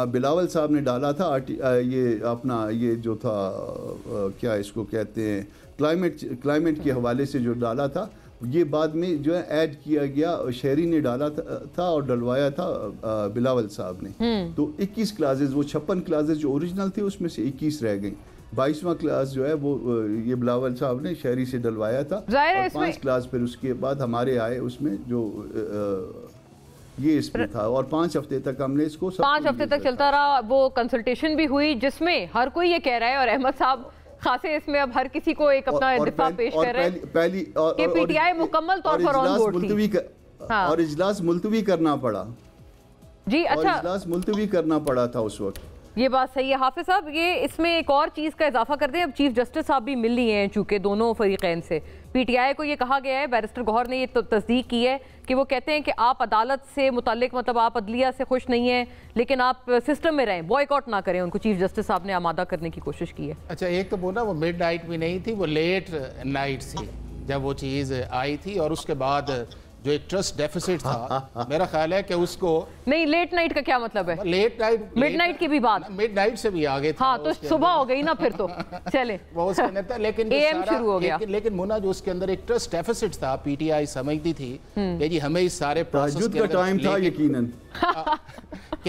बिलावल साहब ने डाला था। ये अपना ये जो था क्या इसको कहते हैं, क्लाइमेट के हवाले से जो डाला था, ये बाद में जो है ऐड किया गया, शहरी ने डाला था और डलवाया था बिलावल साहब ने। तो 21 क्लासेस, वो 56 क्लासेस जो ओरिजिनल थी उसमें से 21 रह गई। 22वां क्लास जो है वो ये बिलावल साहब ने शहरी से डलवाया था। और 5 क्लास फिर उसके बाद हमारे आए, उसमें जो ये इसमें था। और 5 हफ्ते तक हमने इसको 5 हफ्ते तक चलता रहा। वो कंसल्टेशन भी हुई जिसमें हर कोई ये कह रहा है, और अहमद साहब खासे इसमें अब हर किसी को एक अपना दिफा पेश कर रहे हैं कि पीटीआई मुकम्मल तौर पर ऑन बोर्ड थी। और इजलास मुलतवी करना पड़ा जी। अच्छा, इजलास मुलतवी करना पड़ा था उस वक्त। ये बात सही है हाफिज साहब। ये इसमें एक और चीज़ का इजाफा कर दें, अब चीफ जस्टिस साहब भी मिल लिए हैं चूंकि दोनों फरीकैन से। पीटीआई को ये कहा गया है, बैरिस्टर गौहर ने ये तस्दीक की है कि वो कहते हैं कि आप अदालत से मुताल्लिक, मतलब आप अदलिया से खुश नहीं हैं, लेकिन आप सिस्टम में रहें, बॉयकॉट ना करें। उनको चीफ जस्टिस साहब ने आमादा करने की कोशिश की है। अच्छा, एक तो बोला वो मिड नाइट भी नहीं थी, वो लेट नाइट थी जब वो चीज़ आई थी। और उसके बाद जो एक ट्रस्ट डेफिसिट था, मेरा ख्याल है कि उसको नहीं, लेट नाइट का क्या मतलब है? लेट नाइट, मिड नाइट की भी बात, मिड नाइट से भी आगे था। हाँ, तो सुबह हो गई ना फिर तो चले वो उसके अंदर था। लेकिन AM शुरू हो गया। लेकिन मुन्ना, जो उसके अंदर एक ट्रस्ट डेफिसिट था, पीटीआई समझती थी कि जी हमें इस सारे प्रोसेस का टाइम था, यकीनन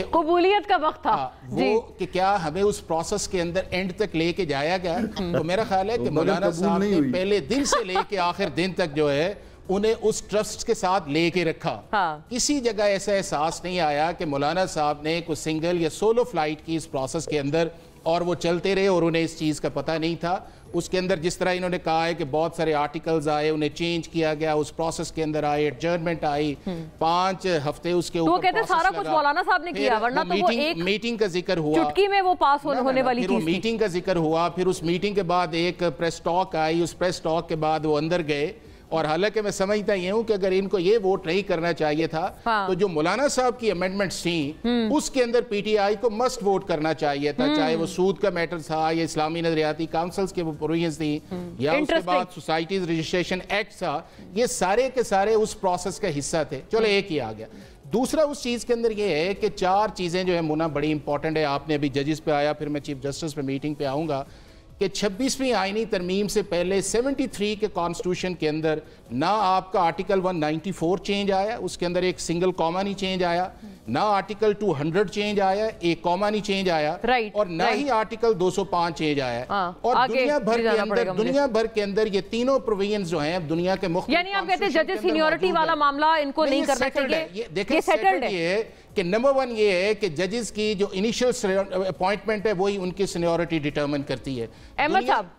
कबूलियत का वक्त था वो कि क्या हमें उस प्रोसेस के अंदर एंड तक लेके जाया गया। तो मेरा ख्याल है कि मौलाना साहब ने पहले दिन से लेके आखिर दिन तक जो है उन्हें उस ट्रस्ट के साथ लेके रखा। हाँ। किसी जगह ऐसा एहसास नहीं आया कि मौलाना साहब ने कोई सिंगल या सोलो फ्लाइट की इस प्रोसेस के अंदर, और वो चलते रहे और उन्हें इस चीज़ का पता नहीं था। उसके अंदर जिस तरह इन्होंने कहा है कि बहुत सारे आर्टिकल्स आए, उन्हें चेंज किया गया, उस प्रोसेस के अंदर आए, एडजर्नमेंट आई, 5 हफ्ते उसके ऊपर। तो कहते हैं सारा कुछ मौलाना साहब ने किया, वरना तो वो एक मीटिंग का जिक्र हुआ, चुटकी में वो पास होने वाली चीज थी। मीटिंग का जिक्र हुआ, फिर उस मीटिंग के बाद एक प्रेस टॉक आई, उस प्रेस टॉक के बाद वो अंदर गए। और हालांकि मैं समझता ये हूं कि अगर इनको ये वोट नहीं करना चाहिए था, हाँ। तो जो मौलाना साहब की अमेंडमेंट्स थी उसके अंदर पीटीआई को मस्ट वोट करना चाहिए था, चाहे वो सूद का मैटर था या इस्लामी नजरियाती काउंसिल्स के वो प्रोविजंस थी या उसके बाद सोसाइटीज रजिस्ट्रेशन एक्ट था। ये सारे के सारे उस प्रोसेस का हिस्सा थे। चलो, एक ही आ गया। दूसरा उस चीज़ के अंदर ये है कि 4 चीज़ें जो है मुन्ना बड़ी इंपॉर्टेंट है। आपने अभी जजेस पे आया, फिर मैं चीफ जस्टिस पे मीटिंग पे आऊँगा कि 26वीं आईनी तरमीम से पहले 73 के कॉन्स्टिट्यूशन के अंदर ना आपका आर्टिकल 194 चेंज आया, उसके अंदर एक सिंगल कॉमा नहीं चेंज आया, ना आर्टिकल 200 चेंज आया, एक कॉमा नहीं चेंज आया, और ना ही आर्टिकल 205 चेंज आया। और दुनिया भर के अंदर ये तीनों प्रोविजंस जो हैं दुनिया के मुख्तलिफ, यानी आप कहते हैं जजेस सीनियरिटी वाला मामला इनको नहीं करना चाहिए। ये सेटल्ड है कि नंबर 1 ये है कि जजेस की जो इनिशियल अपॉइंटमेंट है वही उनकी सीनियरिटी डिटरमिन करती है। अहमद साहब,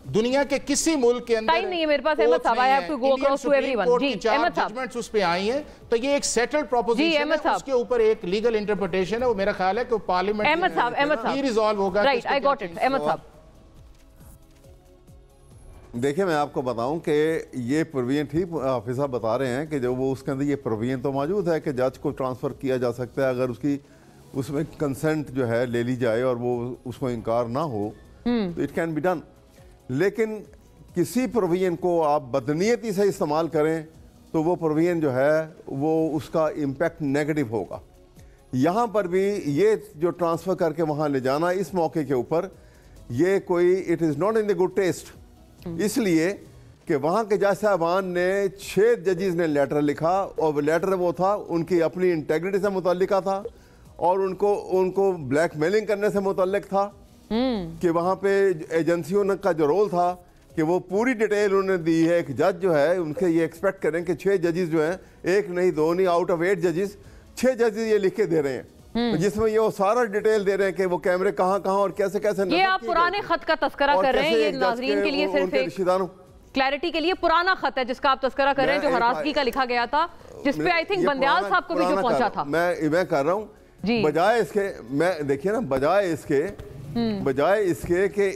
दुनिया के किसी मुल्क के अंदर टाइम नहीं है मेरे पास। अहमद साहब, I have to go across to everyone. जी अहमद साहब, जजमेंट्स उस पे आई हैं, तो ये एक सेटल्ड प्रोपोजिशन है, उसके ऊपर एक लीगल इंटरप्रिटेशन है। वो मेरा ख्याल है कि पार्लियामेंट अहमद साहब ही रिजॉल्व होगा। Right, I got it. Ahmad साहब, देखिए, मैं आपको बताऊं कि ये प्रोविजन ठीक हाफिज साहब बता रहे हैं कि जो वो उसके अंदर ये प्रोविजन तो मौजूद है कि जज को ट्रांसफ़र किया जा सकता है अगर उसकी उसमें कंसेंट जो है ले ली जाए और वो उसको इनकार ना हो, तो इट कैन बी डन। लेकिन किसी प्रोविजन को आप बदनीयती से इस्तेमाल करें तो वो प्रोविजन जो है वो उसका इम्पैक्ट नेगेटिव होगा। यहाँ पर भी ये जो ट्रांसफ़र करके वहाँ ले जाना इस मौके के ऊपर, ये कोई it is not in the good taste, इसलिए कि वहाँ के जज साहबान ने 6 जजेस ने लेटर लिखा और वो लेटर वो था उनकी अपनी इंटेग्रिटी से मुतल्लिका था और उनको ब्लैकमेलिंग करने से मुतल्लिक था कि वहाँ पे एजेंसियों का जो रोल था कि वो पूरी डिटेल उन्होंने दी है। एक जज जो है उनके ये एक्सपेक्ट करें कि 6 जजेस जो हैं, 1 नहीं 2 नहीं, आउट ऑफ 8 जजेस 6 जजेस ये लिख के दे रहे हैं, तो जिसमें ये वो सारा डिटेल दे रहे हैं कि वो कैमरे कहाँ और कैसे कैसे। ये आप पुराने खत का तस्करा कर रहे हैं, ये नाज़रीन के लिए सिर्फ एक क्लैरिटी के लिए पुराना खत है जिसका आप तस्करा कर रहे हैं, जो हरासगी का लिखा गया था जिसपे आई थिंक बंदयाल साहब को भी जो पहुंचा था। मैं कर रहा हूँ बजाय इसके, मैं देखिए ना, बजाय इसके कि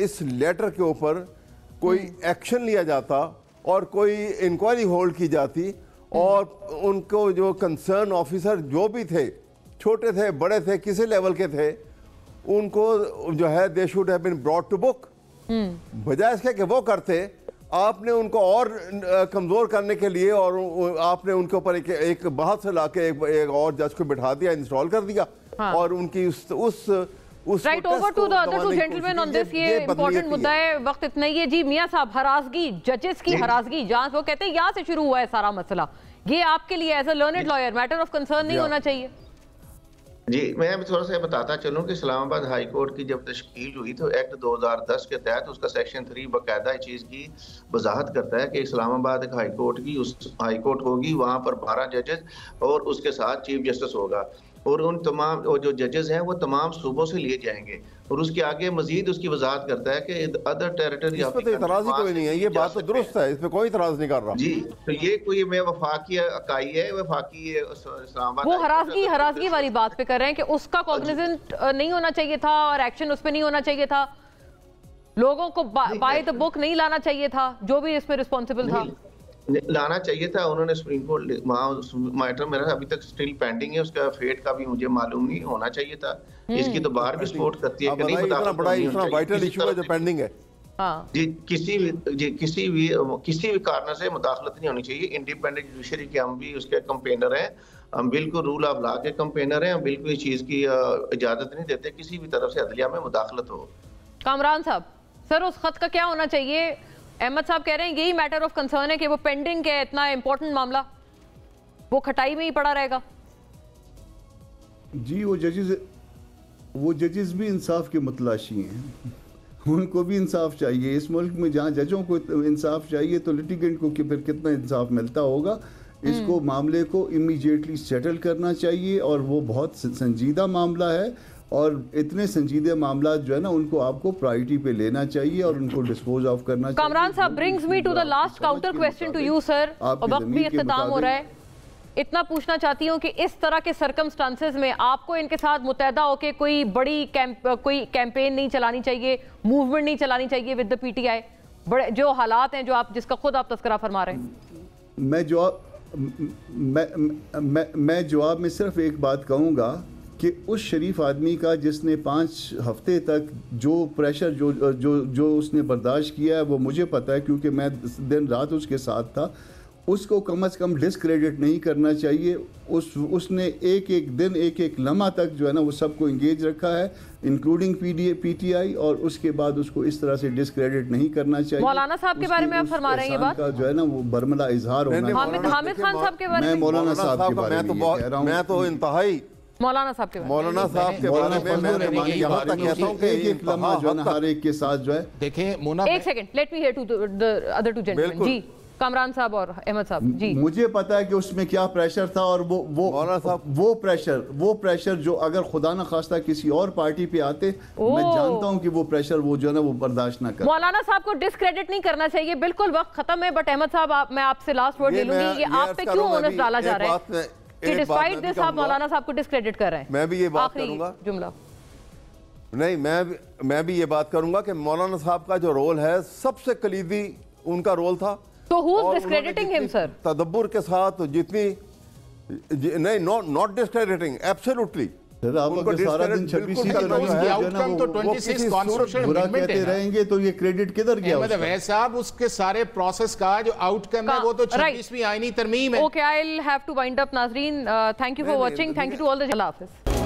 इस लेटर के ऊपर कोई एक्शन लिया जाता और कोई इंक्वायरी होल्ड की जाती और उनको जो कंसर्न ऑफिसर जो भी थे, छोटे थे बड़े थे किसी लेवल के थे, उनको जो है they should have been brought to book. बजाय इसके कि वो करते, आपने उनको और कमजोर करने के लिए और आपने उनके ऊपर एक बाहर से लाके एक और जज को बिठा दिया, इंस्टॉल कर दिया। हाँ। और उनकी उस right, over to the other two gentleman on this. ये इंपॉर्टेंट मुद्दा है, वक्त इतना ही है जी। मियां साहब, हरासगी, जजेस की हरासगी, जहां वो कहते हैं यहां से शुरू हुआ है सारा मसला, ये आपके लिए as a learned lawyer matter of concern नहीं होना चाहिए? जी, मैं थोड़ा सा बताता चलूं कि इस्लामाबाद हाई कोर्ट की जब तश्कील हुई तो एक्ट 2010 के तहत उसका सेक्शन 3 बाकायदा चीज़ की वजाहत करता है कि इस्लामाबाद एक हाई कोर्ट की हाई कोर्ट होगी, वहाँ पर 12 जजेस और उसके साथ चीफ जस्टिस होगा और उन तमाम जो जजेस हैं वो तमाम सूबों से लिए जाएंगे और उसके आगे मजीद उसकी वजाहत करता है कि अदर टेरिटरी। इस पे तो इतराज़ ही कोई नहीं है, ये बात तो दुरुस्त है, इस पे कोई इतराज़ नहीं कर रहा जी। तो ये कोई मैं वफाकी इकाई है, वफाकी इस्लामाबाद, वो हरासगी वाली बात पे कर रहे हैं कि उसका कॉग्निजेंट नहीं होना चाहिए था और एक्शन उस पर नहीं होना चाहिए था, लोगों को बाय द बुक नहीं लाना चाहिए था, जो भी इस पे रिस्पॉन्सिबल था लाना चाहिए था। उन्होंने सुप्रीम कोर्ट मैटर मेरा अभी तक स्टिल पेंडिंग है, उसका फेट का भी मुझे मालूम नहीं, होना चाहिए था। इसकी तो बार भी सपोर्ट करती है कि नहीं, इतना बड़ा इतना वाइटल इशू है जो पेंडिंग है। जी, किसी भी कारण से मुदाखलत नहीं होनी चाहिए। इंडिपेंडेंट जुडिशरी के हम भी उसके कंपेनर हैं, हम बिल्कुल रूल ऑफ लॉ के कंपेनर हैं, हम बिल्कुल इस चीज की इजाजत नहीं देते किसी भी तरफ से अदलिया में मुदाखलत हो। कामरान साहब, सर उस खत का क्या होना चाहिए? अहमद साहब कह रहे हैं यही मैटर ऑफ कंसर्न है कि वो पेंडिंग है, इतना इंपॉर्टेंट मामला वो खटाई में ही पड़ा रहेगा। जी, वो जजेस भी इंसाफ के मतलाशी हैं, उनको भी इंसाफ चाहिए। इस मुल्क में जहाँ जजों को इंसाफ चाहिए तो लिटिगेंट को फिर कितना इंसाफ मिलता होगा। इसको मामले को इमीडिएटली सेटल करना चाहिए और वो बहुत संजीदा मामला है और इतने संजीदे मामला जो है ना उनको आपको प्रायोरिटी पे लेना चाहिए और उनको डिस्पोज ऑफ करना चाहिए। कामरान साहब, brings me to the last counter question to you sir, वक्त भी इख्तिताम हो रहा है। इतना पूछना चाहती हूँ कि इस तरह के सर्कमस्टांसेस में आपको इनके साथ मुतहदा होकर कोई बड़ी कोई कैंपेन नहीं चलानी चाहिए, मूवमेंट नहीं चलानी चाहिए विद द पीटीआई? बड़े जो हालात हैं जो आप जिसका खुद आप तस्करा फरमा रहे हैं। मैं जवाब में सिर्फ एक बात कहूँगा कि उस शरीफ आदमी का जिसने 5 हफ्ते तक जो प्रेशर जो उसने बर्दाश्त किया है वो मुझे पता है क्योंकि मैं दिन रात उसके साथ था। उसको कम से कम डिस्क्रेडिट नहीं करना चाहिए। उसने एक दिन एक लम्हा तक जो है ना वो सबको इंगेज रखा है इंक्लूडिंग पीटीआई और उसके बाद उसको इस तरह से डिस्क्रेडिट नहीं करना चाहिए। मौलाना साहब के बारे में आप फरमा रहे हैं ये बात का जो है ना वो बर्मला इजहार होना। हामिद खान साहब के बारे में, मौलाना साहब के बारे में कह रहा हूँ। मैं तो इंतहाई मौलाना साहब के बारे में यहाँ तक कहता हूँ कि एक लम्हा जो है ना हर एक के साथ जो है। देखिए मोना, एक second, let me hear to the other two gentleman. जी, कामरान साहब और अहमद साहब जी, मुझे पता है कि उसमें क्या प्रेशर था और वो प्रेशर जो अगर खुदा न खास्ता किसी और पार्टी पे आते, मैं जानता हूं कि वो प्रेशर वो जो है ना वो बर्दाश्त ना कर। मौलाना साहब को डिस्क्रेडिट नहीं करना चाहिए, बिल्कुल वक्त खत्म है। बट अहमद साहब, मैं आपसे लास्ट वर्ड ले लूंगी कि आप पे क्यों ओनस डाला जा रहा है कि डिस्पाइट दिस आप मौलाना साहब को डिस्क्रेडिट कर रहे हैं? मैं भी ये बात करूंगा, जुमला नहीं, मैं भी ये बात करूंगा कि मौलाना साहब का जो रोल है सबसे कलीदी उनका रोल था। तो who is discrediting him, sir? तदब्बुर के साथ जितनी नहीं, नॉट डिस्क्रेडिटिंग, एब्सोल्युटली। सारा दिन 26 आउटकम तो 26 कॉन्स्टिट्यूशनल अमेंडमेंट है, रहेंगे तो ये क्रेडिट किधर गया? मतलब है साहब उसके सारे प्रोसेस का जो आउटकम है वो तो 26वीं आईनी तरमीम है। Okay, I will have to wind up नाज़रीन। Thank you for watching, thank you to all the. अल्लाह हाफिज़।